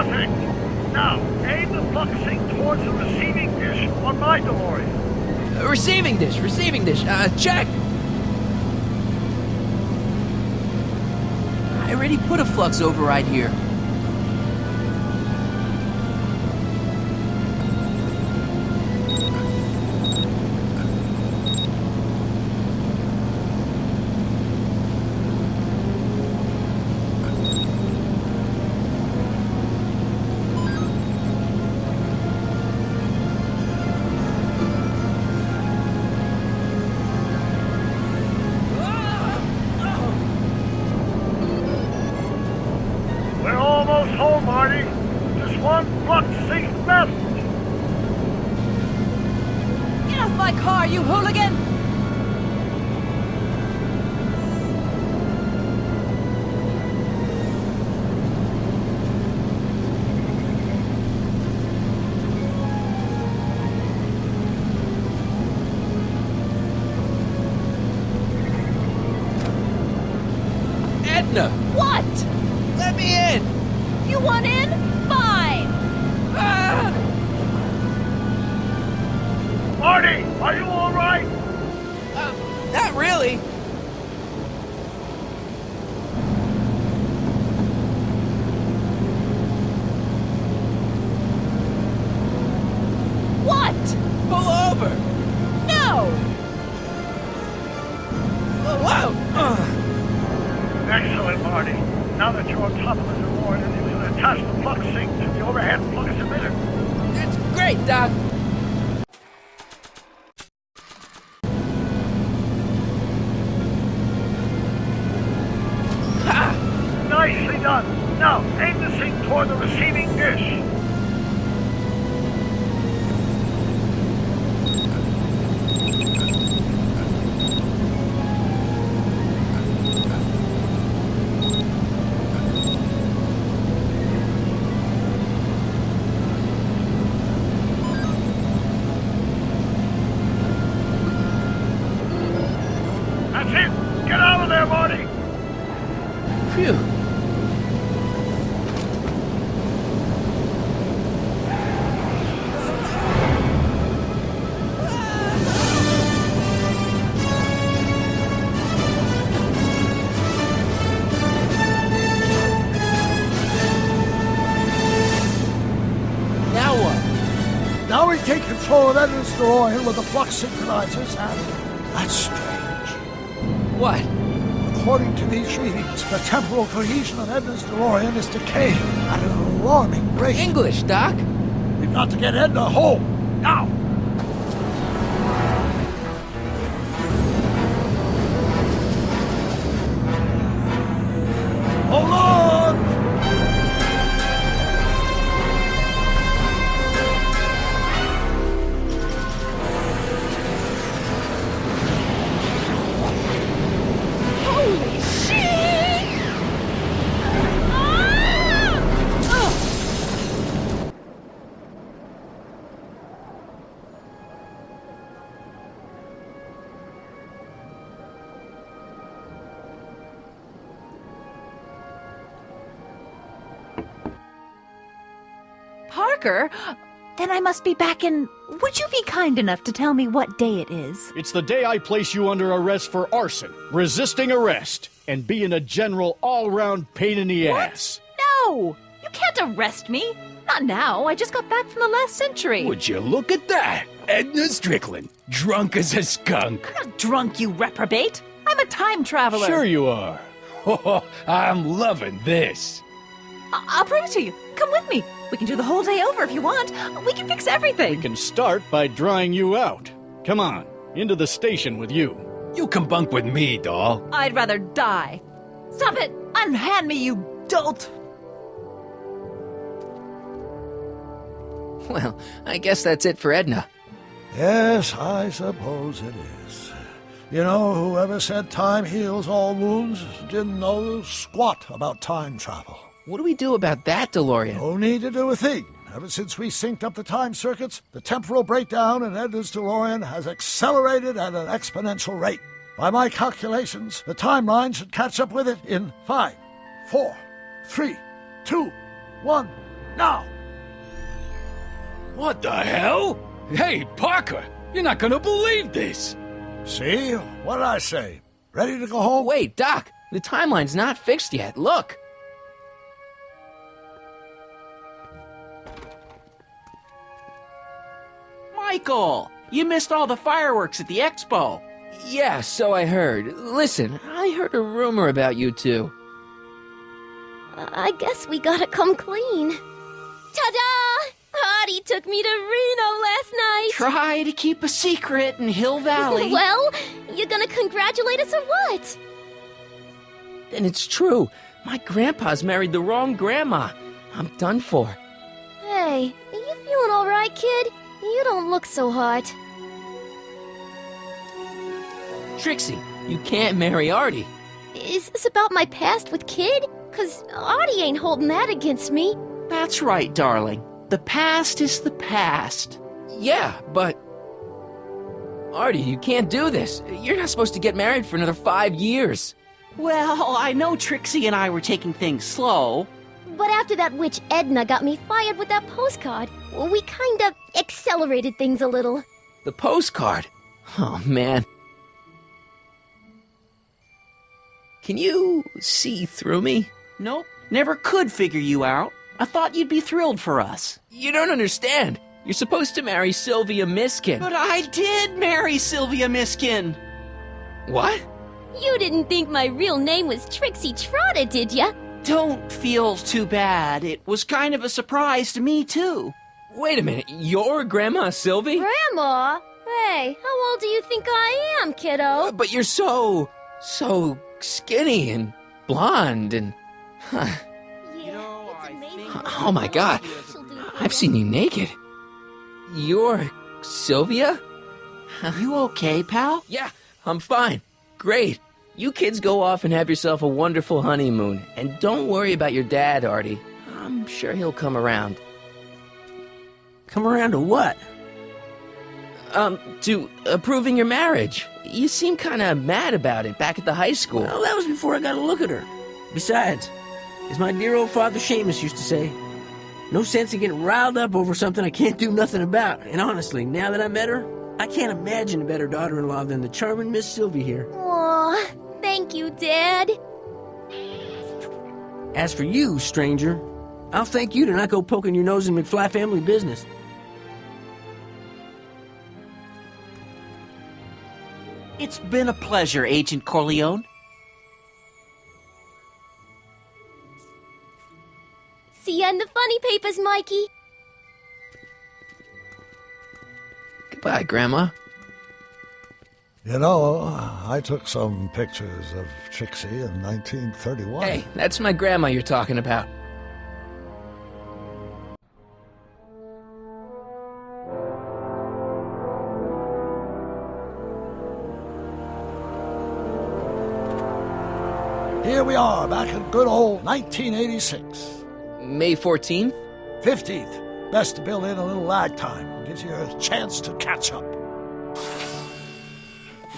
Perfect. Now, aim the focusing towards the receiving dish on my DeLorean. Receiving dish. Check. I already put a flux override here. We're almost home, Marty. Just one flux sink left. Get off my car, you hooligan! Edna! What? Let me in! You want in? Fine! Ah! Marty, are you all right? Not really. What? Pull over! No! Whoa! Excellent, Marty. Now that you're on top of the DeLorean, you can attach the flux sink to the overhead flux emitter. That's great, Doc. Ha! Nicely done. Now, aim the sink toward the receiving dish. That's it. Get out of there, Marty. Phew. Now what? Now we take control of Edna's DeLorean with the flux synchronizers, and that's strange. What? According to these readings, the temporal cohesion of Edna's DeLorean is decaying at an alarming rate. English, Doc. We've got to get Edna home, now! Hold on! Holy shit! Ah! Ugh. Parker? Then I must be back in... Would you be kind enough to tell me what day it is? It's the day I place you under arrest for arson, resisting arrest, and being a general all-round pain in the ass. No! You can't arrest me! Not now. I just got back from the last century. Would you look at that? Edna Strickland, drunk as a skunk. I'm not drunk, you reprobate. I'm a time traveler. Sure you are. Oh, I'm loving this. I'll prove it to you. Come with me. We can do the whole day over if you want. We can fix everything. We can start by drying you out. Come on, into the station with you. You can bunk with me, doll. I'd rather die. Stop it! Unhand me, you dolt! Well, I guess that's it for Edna. Yes, I suppose it is. You know, whoever said time heals all wounds didn't know squat about time travel. What do we do about that, DeLorean? No need to do a thing. Ever since we synced up the time circuits, the temporal breakdown in Edna's DeLorean has accelerated at an exponential rate. By my calculations, the timeline should catch up with it in 5, 4, 3, 2, 1, Now! What the hell? Hey, Parker, you're not gonna believe this. See? What did I say? Ready to go home? Wait, Doc, the timeline's not fixed yet. Look. Michael, you missed all the fireworks at the expo. Yeah, so I heard. Listen, I heard a rumor about you two. I guess we gotta come clean. Ta-da! Audie took me to Reno last night. Try to keep a secret in Hill Valley. Well, you gonna congratulate us or what? And it's true. My grandpa's married the wrong grandma. I'm done for. Hey, are you feeling all right, kid? You don't look so hot. Trixie, you can't marry Artie. Is this about my past with Kid? 'Cause Audie ain't holding that against me. That's right, darling. The past is the past. Yeah, but... Artie, you can't do this. You're not supposed to get married for another 5 years. Well, I know Trixie and I were taking things slow. But after that witch Edna got me fired with that postcard, we kinda accelerated things a little. The postcard? Oh, man. Can you see through me? Nope, never could figure you out. I thought you'd be thrilled for us. You don't understand. You're supposed to marry Sylvia Miskin. But I did marry Sylvia Miskin. What? You didn't think my real name was Trixie Trotter, did ya? Don't feel too bad. It was kind of a surprise to me, too. Wait a minute, you're Grandma Sylvie? Grandma? Hey, how old do you think I am, kiddo? But you're so skinny and blonde and... Yeah, I it's amazing. think- Oh my God, She'll do I've seen you naked. You're Sylvia? You okay, pal? Yeah, I'm fine. Great. You kids go off and have yourself a wonderful honeymoon. And don't worry about your dad, Artie. I'm sure he'll come around. Come around to what? To approving your marriage. You seem kind of mad about it back at the high school. Well, that was before I got a look at her. Besides, as my dear old father Seamus used to say, no sense in getting riled up over something I can't do nothing about. And honestly, now that I met her, I can't imagine a better daughter-in-law than the charming Miss Sylvie here. Aw, thank you, Dad. As for you, stranger, I'll thank you to not go poking your nose in McFly family business. It's been a pleasure, Agent Corleone. See ya in the funny papers, Mikey. Goodbye, Grandma. You know, I took some pictures of Trixie in 1931. Hey, that's my grandma you're talking about. Here we are, back in good old 1986. May 14th? 15th. Best to build in a little lag time. Gives you a chance to catch up.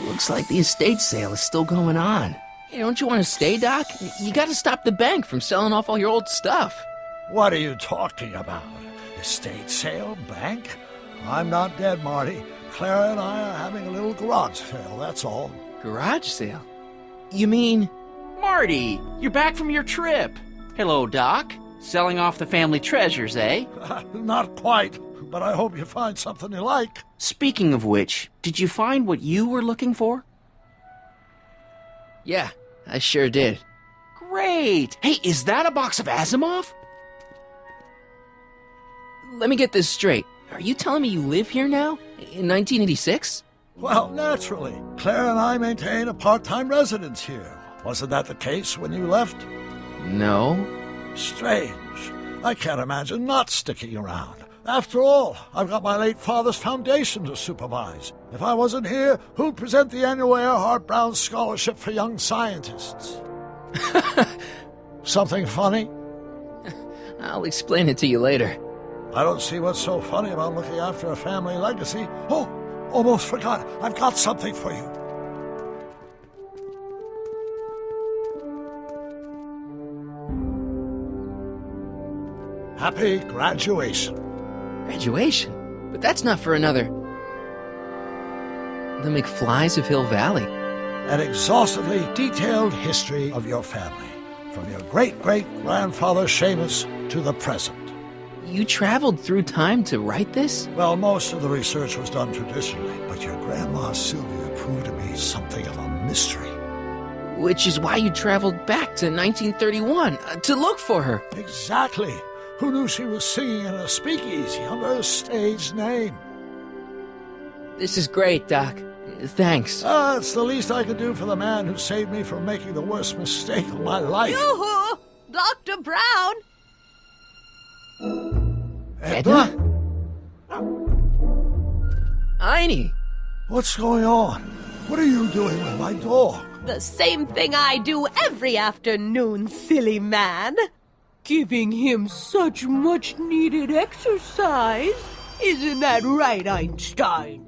Looks like the estate sale is still going on. Hey, don't you want to stay, Doc? You gotta stop the bank from selling off all your old stuff. What are you talking about? Estate sale? Bank? I'm not dead, Marty. Clara and I are having a little garage sale, that's all. Garage sale? You mean... Marty, you're back from your trip. Hello, Doc. Selling off the family treasures, eh? Not quite, but I hope you find something you like. Speaking of which, did you find what you were looking for? Yeah, I sure did. Great. Hey, is that a box of Asimov? Let me get this straight. Are you telling me you live here now? In 1986? Well, naturally. Claire and I maintain a part-time residence here. Wasn't that the case when you left? No. Strange. I can't imagine not sticking around. After all, I've got my late father's foundation to supervise. If I wasn't here, who'd present the annual Earhart Brown Scholarship for Young Scientists? Something funny? I'll explain it to you later. I don't see what's so funny about looking after a family legacy. Oh, almost forgot. I've got something for you. Happy graduation. Graduation? But that's not for another... The McFlys of Hill Valley. An exhaustively detailed history of your family, from your great-great-grandfather Seamus to the present. You traveled through time to write this? Well, most of the research was done traditionally, but your grandma Sylvia proved to be something of a mystery. Which is why you traveled back to 1931, to look for her. Exactly. Who knew she was singing in a speakeasy under a stage name? This is great, Doc. Thanks. It's the least I could do for the man who saved me from making the worst mistake of my life. Yoo-hoo! Dr. Brown! Edna? Einie! What's going on? What are you doing with my dog? The same thing I do every afternoon, silly man. Giving him such much-needed exercise. Isn't that right, Einstein?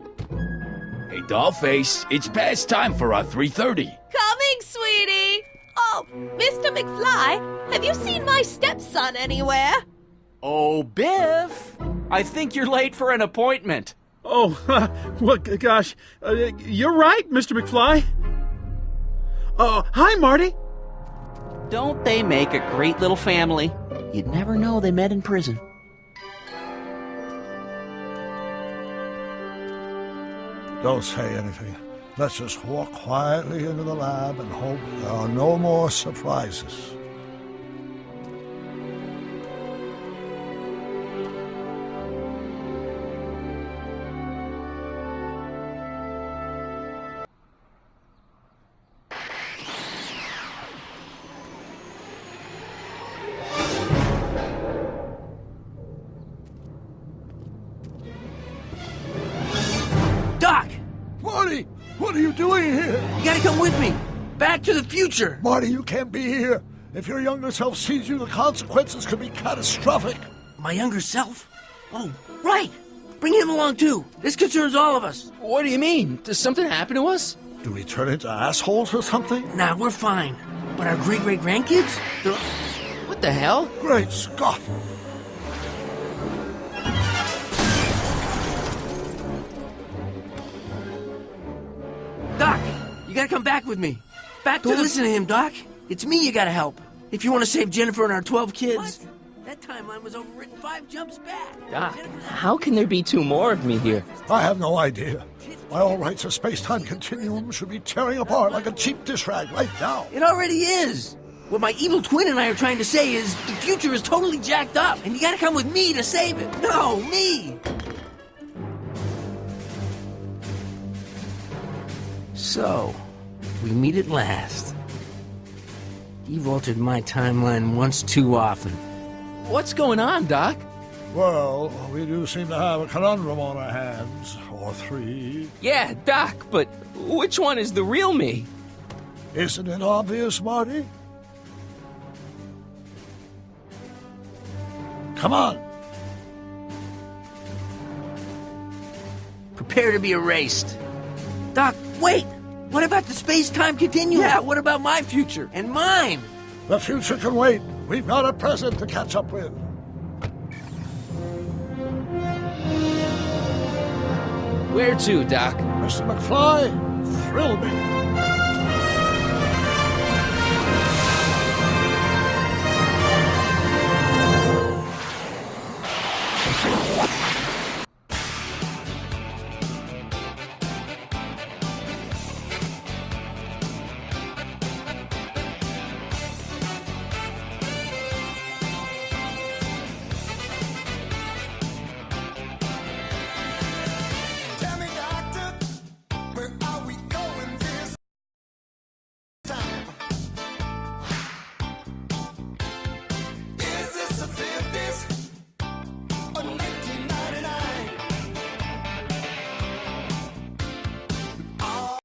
Hey, Dollface, it's past time for our 3:30. Coming, sweetie. Oh, Mr. McFly, have you seen my stepson anywhere? Oh, Biff! I think you're late for an appointment. Oh, well, gosh, you're right, Mr. McFly. Hi, Marty. Don't they make a great little family? You'd never know they met in prison. Don't say anything. Let's just walk quietly into the lab and hope there are no more surprises. Doc! Marty, what are you doing here? You gotta come with me. Back to the future. Marty, you can't be here. If your younger self sees you, the consequences could be catastrophic. My younger self? Oh, right. Bring him along, too. This concerns all of us. What do you mean? Does something happen to us? Do we turn into assholes or something? Nah, we're fine. But our great-great-grandkids? They're... What the hell? Great Scott! Doc, you gotta come back with me. Back to Don't listen to him, Doc. It's me you gotta help. If you want to save Jennifer and our 12 kids. What? That timeline was overwritten 5 jumps back. Doc, how can there be 2 more of me here? I have no idea. By all rights, a space-time continuum should be tearing apart like a cheap dish rag right now. It already is. What my evil twin and I are trying to say is the future is totally jacked up, and you gotta come with me to save it. No, me! So, we meet at last. You've altered my timeline once too often. What's going on, Doc? Well, we do seem to have a conundrum on our hands. Or 3. Yeah, Doc, but which one is the real me? Isn't it obvious, Marty? Come on. Prepare to be erased. Doc, wait! What about the space-time continuum? Yeah, what about my future? And mine? The future can wait. We've got a present to catch up with. Where to, Doc? Mr. McFly, thrill me.